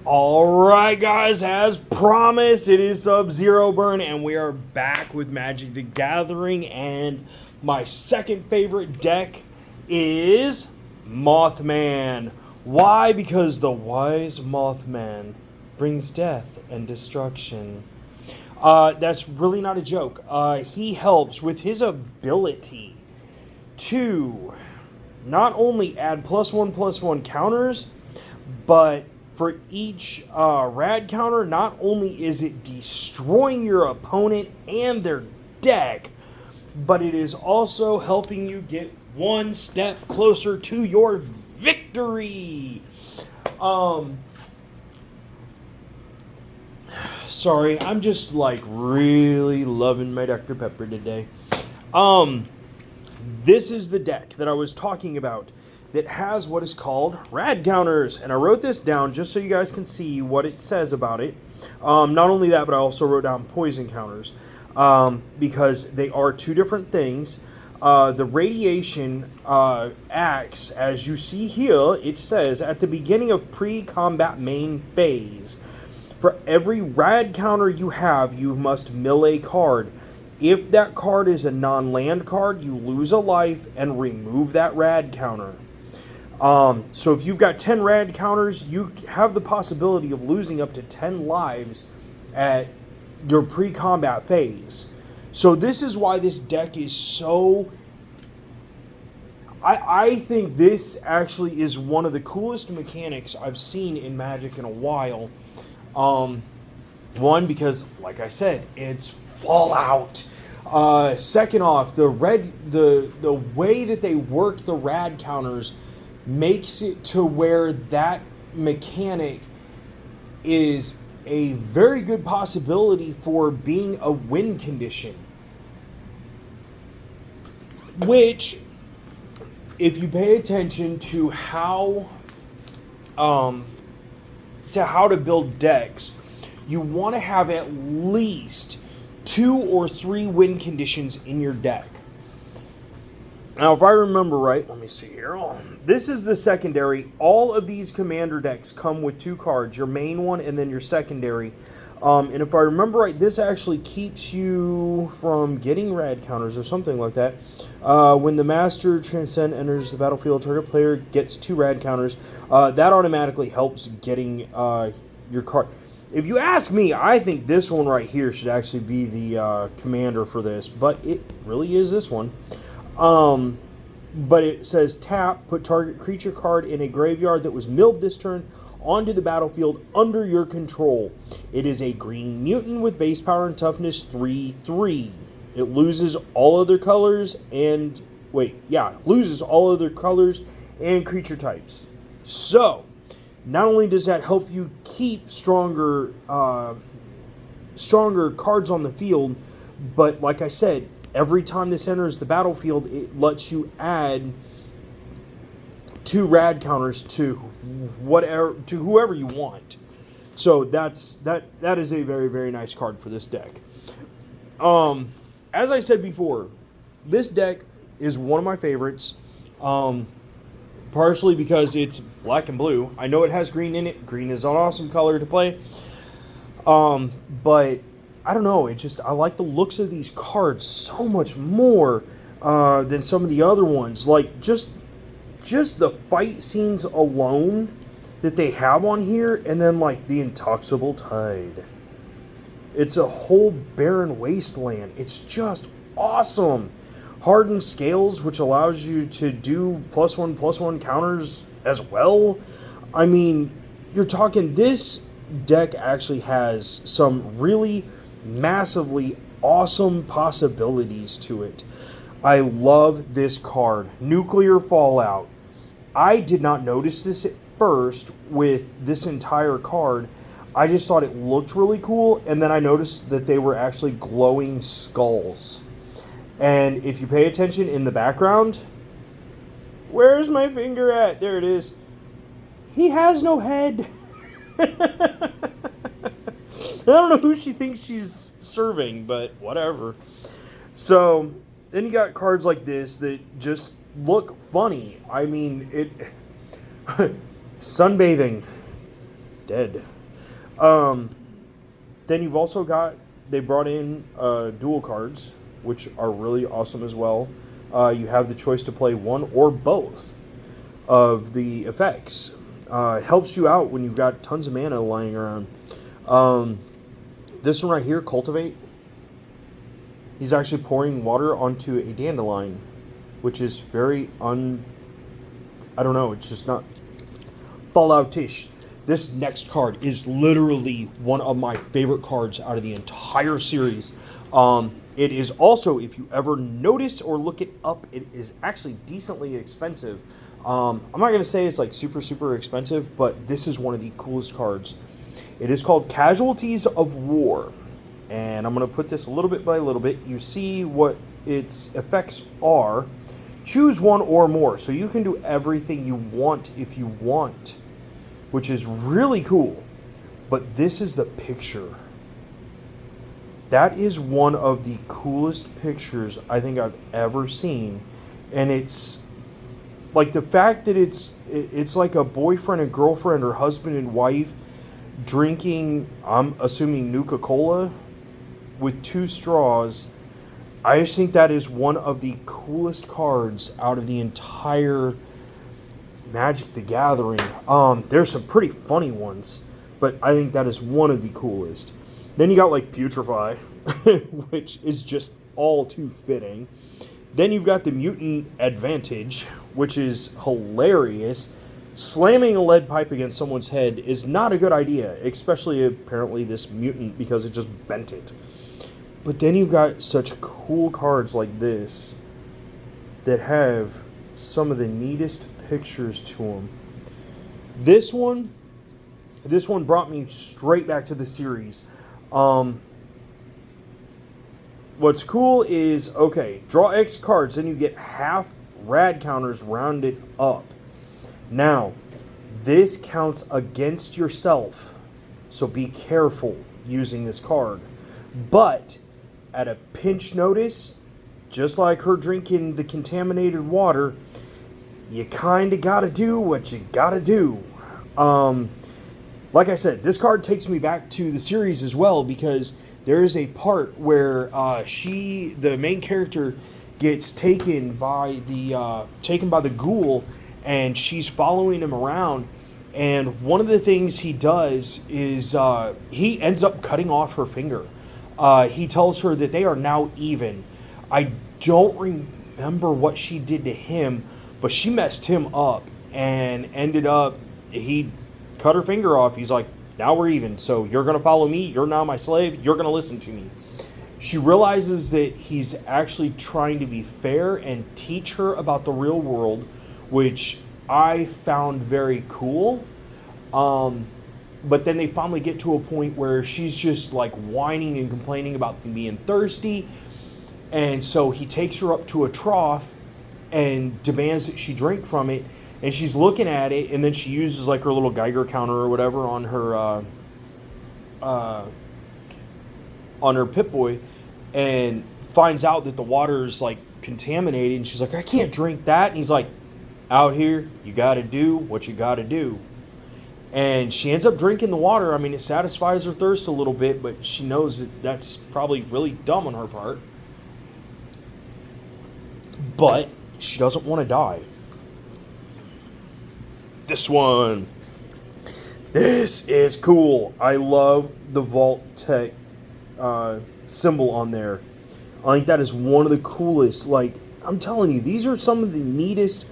Alright guys, as promised, it is Subzeroburn and we are back with Magic the Gathering, and my second favorite deck is Mothman. Why? Because the wise Mothman brings death and destruction. That's really not a joke. He helps with his ability to not only add +1/+1 counters, but for each rad counter, not only is it destroying your opponent and their deck, but it is also helping you get one step closer to your victory. Sorry, I'm just like really loving my Dr. Pepper today. This is the deck that I was talking about that has what is called rad counters, and I wrote this down just so you guys can see what it says about it. Not only that, but I also wrote down poison counters, because they are two different things. The radiation acts, as you see here, it says, at the beginning of pre-combat main phase. For every rad counter you have, you must mill a card. If that card is a non-land card, you lose a life and remove that rad counter. So if you've got 10 rad counters, you have the possibility of losing up to 10 lives at your pre-combat phase. So this is why this deck is so... I think this actually is one of the coolest mechanics I've seen in Magic in a while. One, because, like I said, it's Fallout. Second off, the way that they work the rad counters makes it to where that mechanic is a very good possibility for being a win condition. Which, if you pay attention to how to build decks, you want to have at least 2 or 3 win conditions in your deck. Now, if I remember right, let me see here. This is the secondary. All of these commander decks come with 2 cards, your main one and then your secondary. And if I remember right, this actually keeps you from getting rad counters or something like that. When the Master Transcend enters the battlefield, target player gets 2 rad counters. That automatically helps getting your card. If you ask me, I think this one right here should actually be the commander for this, but it really is this one. But it says tap, put target creature card in a graveyard that was milled this turn onto the battlefield under your control. It is a green mutant with base power and toughness 3/3. It loses all other colors and loses all other colors and creature types. So, not only does that help you keep stronger cards on the field, but like I said, every time this enters the battlefield, it lets you add 2 rad counters to whoever you want. So that is a very, very nice card for this deck. As I said before, this deck is one of my favorites. Partially because it's black and blue. I know it has green in it. Green is an awesome color to play. But I don't know, I like the looks of these cards so much more than some of the other ones. Like, just the fight scenes alone that they have on here, and then, like, the Intoxicable Tide. It's a whole barren wasteland. It's just awesome. Hardened Scales, which allows you to do +1/+1 counters as well. I mean, you're talking, this deck actually has some really massively awesome possibilities to it. I love this card, Nuclear Fallout. I did not notice this at first with this entire card. I just thought it looked really cool, and then I noticed that they were actually glowing skulls. And if you pay attention in the background, where's my finger at? There it is. He has no head. I don't know who she thinks she's serving, but whatever. So, then you got cards like this that just look funny. I mean, Sunbathing. Dead. Then you've also got, they brought in dual cards, which are really awesome as well. You have the choice to play one or both of the effects. Helps you out when you've got tons of mana lying around. This one right here, Cultivate. He's actually pouring water onto a dandelion, which is very I don't know, it's just not Fallout-ish. This next card is literally one of my favorite cards out of the entire series. It is also, if you ever notice or look it up, it is actually decently expensive. I'm not going to say it's like super, super expensive, but this is one of the coolest cards. It is called Casualties of War. And I'm going to put this a little bit by little bit. You see what its effects are. Choose one or more. So you can do everything you want if you want, which is really cool. But this is the picture. That is one of the coolest pictures I think I've ever seen. And it's like the fact that it's like a boyfriend and girlfriend or husband and wife drinking, I'm assuming, Nuka-Cola with 2 straws. I just think that is one of the coolest cards out of the entire Magic the Gathering. There's some pretty funny ones, but I think that is one of the coolest. Then you got like Putrefy, which is just all too fitting. Then you've got the Mutant Advantage, which is hilarious. Slamming a lead pipe against someone's head is not a good idea, especially apparently this mutant, because it just bent it. But then you've got such cool cards like this that have some of the neatest pictures to them. This one brought me straight back to the series. What's cool is, okay, draw X cards, then you get half rad counters rounded up. Now, this counts against yourself, so be careful using this card. But at a pinch notice, just like her drinking the contaminated water, you kind of got to do what you got to do. Like I said, this card takes me back to the series as well, because there is a part where the main character, gets taken by the ghoul, and she's following him around. And one of the things he does is he ends up cutting off her finger. He tells her that they are now even. I don't remember what she did to him, but she messed him up and ended up, he cut her finger off. He's like, now we're even, so you're going to follow me, you're now my slave, you're going to listen to me. She realizes that he's actually trying to be fair and teach her about the real world, which I found very cool. But then they finally get to a point where she's just like whining and complaining about being thirsty. And so he takes her up to a trough and demands that she drink from it. And she's looking at it, and then she uses like her little Geiger counter or whatever on her Pip-Boy, and finds out that the water is like contaminated. And she's like, I can't drink that. And he's like, out here, you got to do what you got to do. And she ends up drinking the water. I mean, it satisfies her thirst a little bit, but she knows that that's probably really dumb on her part. But she doesn't want to die. This one. This is cool. I love the Vault Tech symbol on there. I think that is one of the coolest. Like, I'm telling you, these are some of the neatest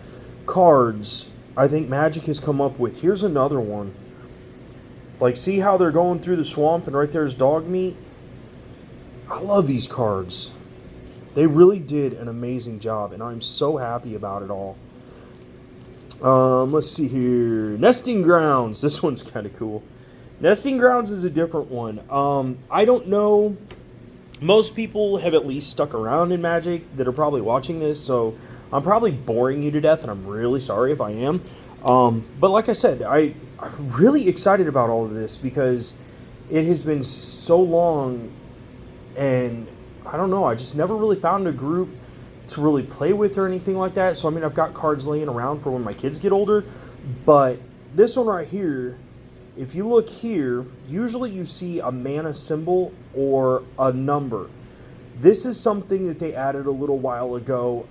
cards I think Magic has come up with. Here's another one. Like, see how they're going through the swamp and right there's dog meat? I love these cards. They really did an amazing job, and I'm so happy about it all. Let's see here. Nesting Grounds. This one's kind of cool. Nesting Grounds is a different one. I don't know. Most people have at least stuck around in Magic that are probably watching this, so I'm probably boring you to death, and I'm really sorry if I am. But like I said, I'm really excited about all of this because it has been so long, and I don't know, I just never really found a group to really play with or anything like that. So, I mean, I've got cards laying around for when my kids get older, but this one right here if you look here, usually you see a mana symbol or a number. This is something that they added a little while ago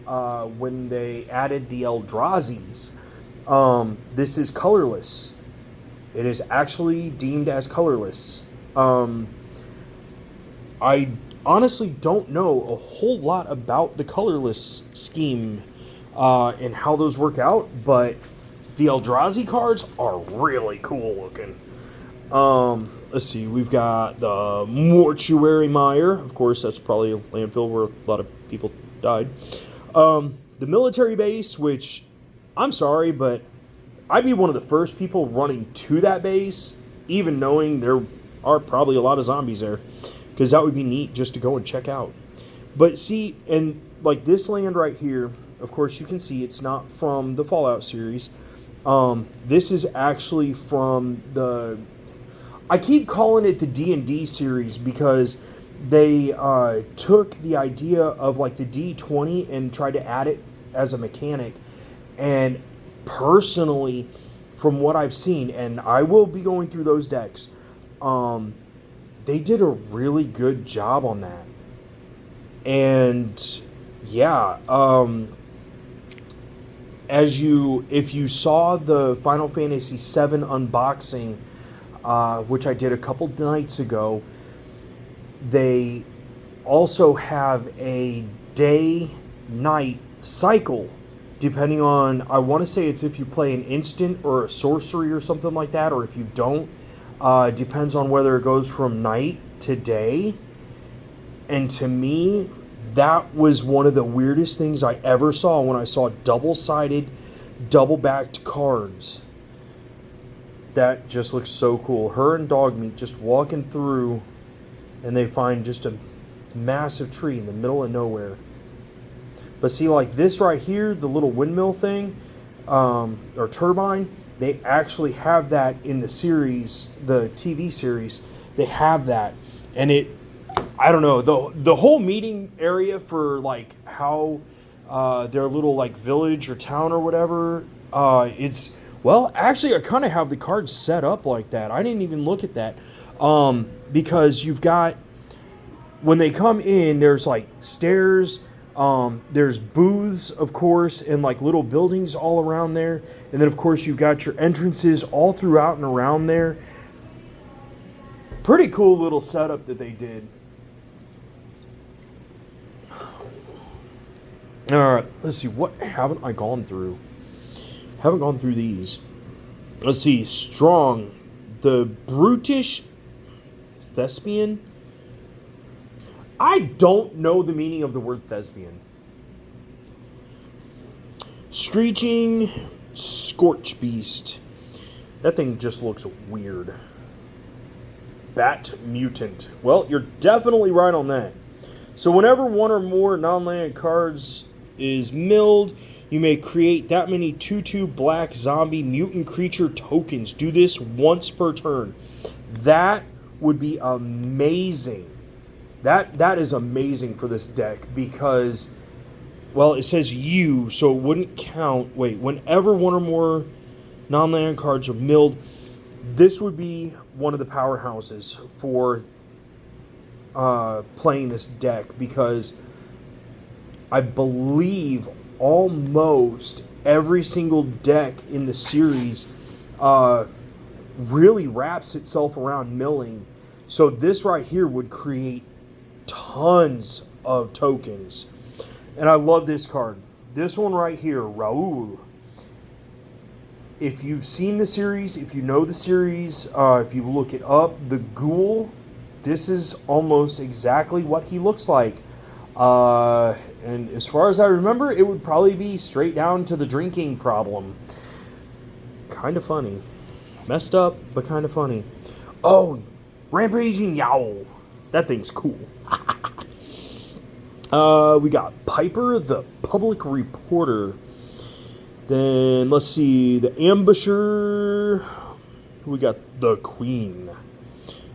when they added the Eldrazi's. This is colorless. It is actually deemed as colorless. I honestly don't know a whole lot about the colorless scheme and how those work out, but the Eldrazi cards are really cool looking. Let's see, we've got the Mortuary Mire. Of course, that's probably a landfill where a lot of people died. The Military Base, which, I'm sorry, but I'd be one of the first people running to that base, even knowing there are probably a lot of zombies there, because that would be neat just to go and check out. But see, and like this land right here, of course you can see it's not from the Fallout series. This is actually from the... I keep calling it the D&D series because they took the idea of like the D20 and tried to add it as a mechanic. And personally, from what I've seen, and I will be going through those decks, they did a really good job on that. And yeah, if you saw the Final Fantasy VII unboxing, which I did a couple nights ago, they also have a day-night cycle, depending on, I want to say it's if you play an instant or a sorcery or something like that, or if you don't. Depends on whether it goes from night to day. And to me, that was one of the weirdest things I ever saw when I saw double-sided, double-backed cards. That just looks so cool. Her and Dogmeat just walking through, and they find just a massive tree in the middle of nowhere. But see, like this right here, the little windmill thing, or turbine, they actually have that in the series, the TV series. They have that. And it, I don't know, the whole meeting area for like how their little like village or town or whatever, it's, well, actually I kind of have the cards set up like that. I didn't even look at that. Because you've got, when they come in, there's like stairs, there's booths, of course, and like little buildings all around there. And then, of course, you've got your entrances all throughout and around there. Pretty cool little setup that they did. All right, let's see. What haven't I gone through? Haven't gone through these. Let's see. Strong. The Brutish Thespian. I don't know the meaning of the word thespian. Screeching Scorch Beast. That thing just looks weird. Bat Mutant. Well, you're definitely right on that. So whenever one or more non-land cards is milled, you may create that many 2/2 black zombie mutant creature tokens. Do this once per turn. That would be amazing. That is amazing for this deck because, well, it says you, so it wouldn't count. Wait, whenever one or more non-land cards are milled, this would be one of the powerhouses for playing this deck because I believe almost every single deck in the series really wraps itself around milling. So this right here would create tons of tokens. And I love this card. This one right here, Raoul. If you've seen the series, if you know the series, if you look it up, the ghoul, this is almost exactly what he looks like. And as far as I remember, it would probably be straight down to the drinking problem. Kind of funny. Messed up, but kind of funny. Oh, Rampaging Yowl. That thing's cool. We got Piper, the Public Reporter. Then, let's see, the Ambusher. We got the Queen.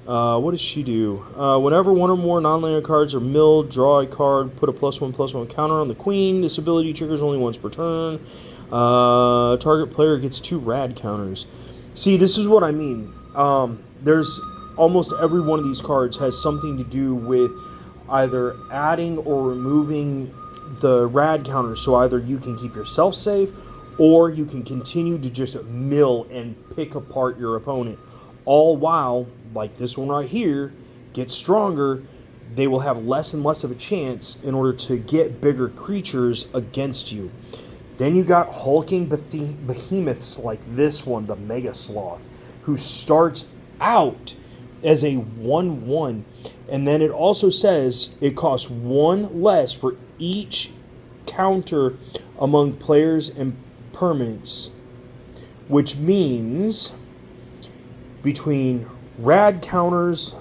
What does she do? Whenever one or more non-land cards are milled, draw a card, put a +1/+1 counter on the Queen. This ability triggers only once per turn. Target player gets 2 rad counters. See, this is what I mean. There's almost every one of these cards has something to do with either adding or removing the rad counter, so either you can keep yourself safe or you can continue to just mill and pick apart your opponent, all while, like this one right here, gets stronger. They will have less and less of a chance in order to get bigger creatures against you. Then you got hulking behemoths like this one, the Mega Sloth, who starts out as a 1/1. And then it also says it costs 1 less for each counter among players and permanents. Which means between rad counters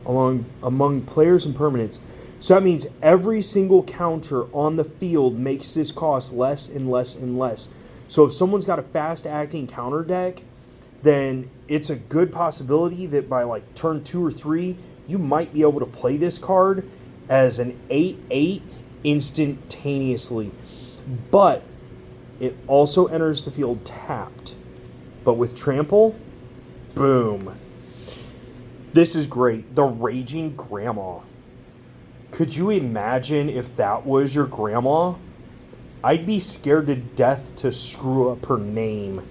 among players and permanents. So that means every single counter on the field makes this cost less and less and less. So if someone's got a fast-acting counter deck, then it's a good possibility that by like turn 2 or 3, you might be able to play this card as an 8/8 instantaneously. But it also enters the field tapped. But with Trample, boom. This is great. The Raging Grandma. Could you imagine if that was your grandma? I'd be scared to death to screw up her name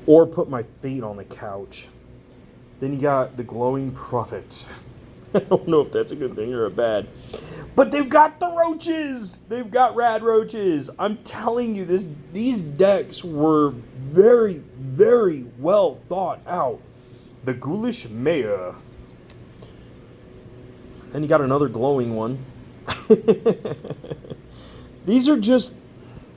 or put my feet on the couch. Then you got the Glowing Prophet. I don't know if that's a good thing or a bad. But they've got the roaches. They've got rad roaches. I'm telling you, these decks were very, very well thought out. The Ghoulish Mayor. Then you got another glowing one. These are just,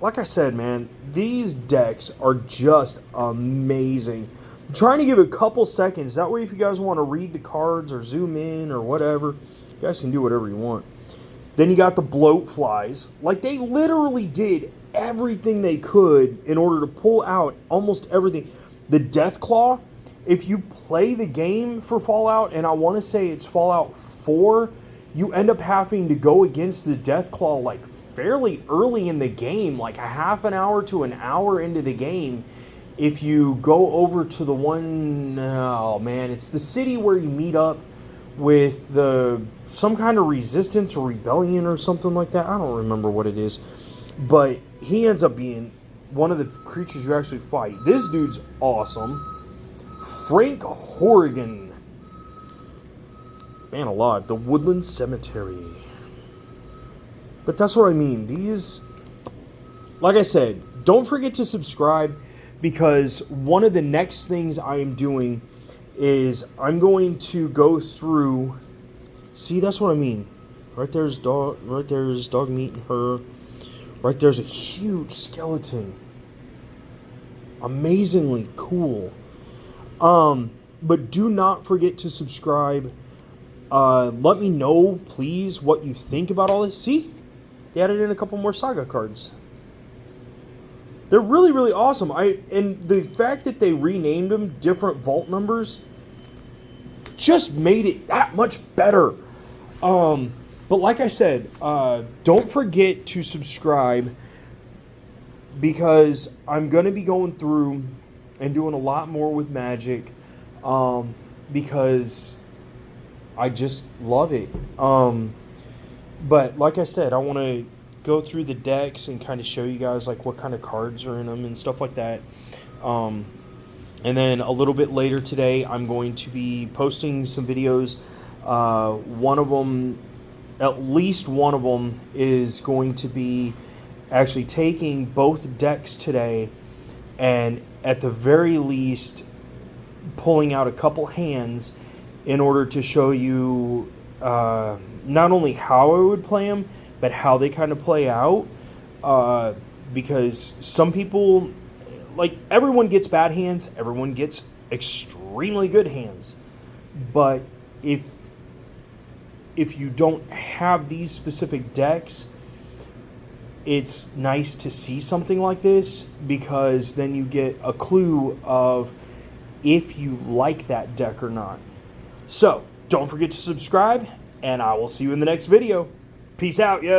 like I said, man, these decks are just amazing. I'm trying to give it a couple seconds. That way if you guys want to read the cards or zoom in or whatever, you guys can do whatever you want. Then you got the Bloat Flies. Like, they literally did everything they could in order to pull out almost everything. The Deathclaw, if you play the game for Fallout, and I want to say it's Fallout 4, you end up having to go against the Deathclaw like fairly early in the game, like a half an hour to an hour into the game. If you go over to the one, oh man, it's the city where you meet up with some kind of resistance or rebellion or something like that. I don't remember what it is. But he ends up being one of the creatures you actually fight. This dude's awesome. Frank Horrigan. Man alive, the Woodland Cemetery. But that's what I mean. These, like I said, don't forget to subscribe, because one of the next things I am doing is I'm going to go through. See, that's what I mean. Right there's dog. Right there's dog meeting her. Right there's a huge skeleton. Amazingly cool. But do not forget to subscribe. Let me know, please, what you think about all this. See, they added in a couple more Saga cards. They're really, really awesome. And the fact that they renamed them different vault numbers just made it that much better. But like I said, don't forget to subscribe, because I'm going to be going through and doing a lot more with Magic, because I just love it. But like I said, I want to go through the decks and kind of show you guys like what kind of cards are in them and stuff like that. And then a little bit later today, I'm going to be posting some videos. One of them, at least one of them, is going to be actually taking both decks today and at the very least pulling out a couple hands in order to show you not only how I would play them, but how they kind of play out. Because some people, like, everyone gets bad hands, everyone gets extremely good hands. But if you don't have these specific decks, it's nice to see something like this, because then you get a clue of if you like that deck or not. So, don't forget to subscribe, and I will see you in the next video. Peace out, yo.